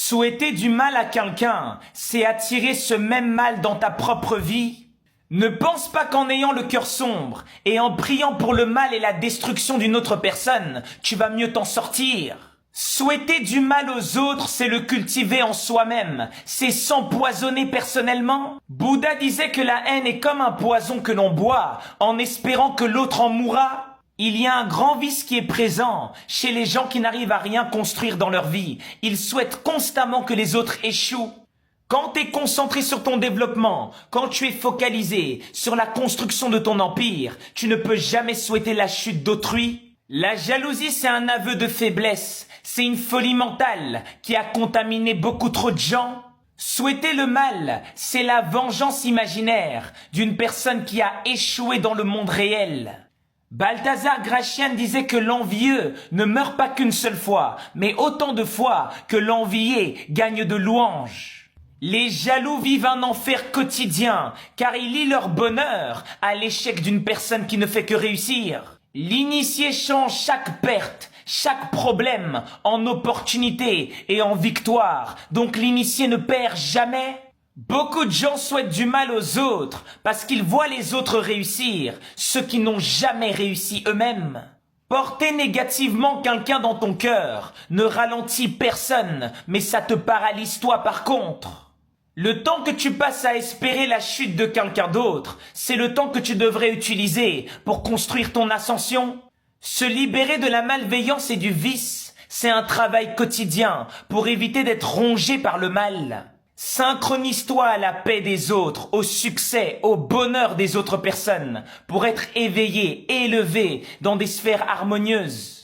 Souhaiter du mal à quelqu'un, c'est attirer ce même mal dans ta propre vie. Ne pense pas qu'en ayant le cœur sombre et en priant pour le mal et la destruction d'une autre personne, tu vas mieux t'en sortir. Souhaiter du mal aux autres, c'est le cultiver en soi-même, c'est s'empoisonner personnellement. Bouddha disait que la haine est comme un poison que l'on boit en espérant que l'autre en mourra. Il y a un grand vice qui est présent chez les gens qui n'arrivent à rien construire dans leur vie. Ils souhaitent constamment que les autres échouent. Quand tu es concentré sur ton développement, quand tu es focalisé sur la construction de ton empire, tu ne peux jamais souhaiter la chute d'autrui. La jalousie, c'est un aveu de faiblesse. C'est une folie mentale qui a contaminé beaucoup trop de gens. Souhaiter le mal, c'est la vengeance imaginaire d'une personne qui a échoué dans le monde réel. Balthazar Gracian disait que l'envieux ne meurt pas qu'une seule fois, mais autant de fois que l'envié gagne de louanges. Les jaloux vivent un enfer quotidien, car ils lient leur bonheur à l'échec d'une personne qui ne fait que réussir. L'initié change chaque perte, chaque problème en opportunité et en victoire, donc l'initié ne perd jamais. Beaucoup de gens souhaitent du mal aux autres parce qu'ils voient les autres réussir, ceux qui n'ont jamais réussi eux-mêmes. Porter négativement quelqu'un dans ton cœur ne ralentit personne, mais ça te paralyse toi par contre. Le temps que tu passes à espérer la chute de quelqu'un d'autre, c'est le temps que tu devrais utiliser pour construire ton ascension. Se libérer de la malveillance et du vice, c'est un travail quotidien pour éviter d'être rongé par le mal. Synchronise-toi à la paix des autres, au succès, au bonheur des autres personnes, pour être éveillé, élevé dans des sphères harmonieuses.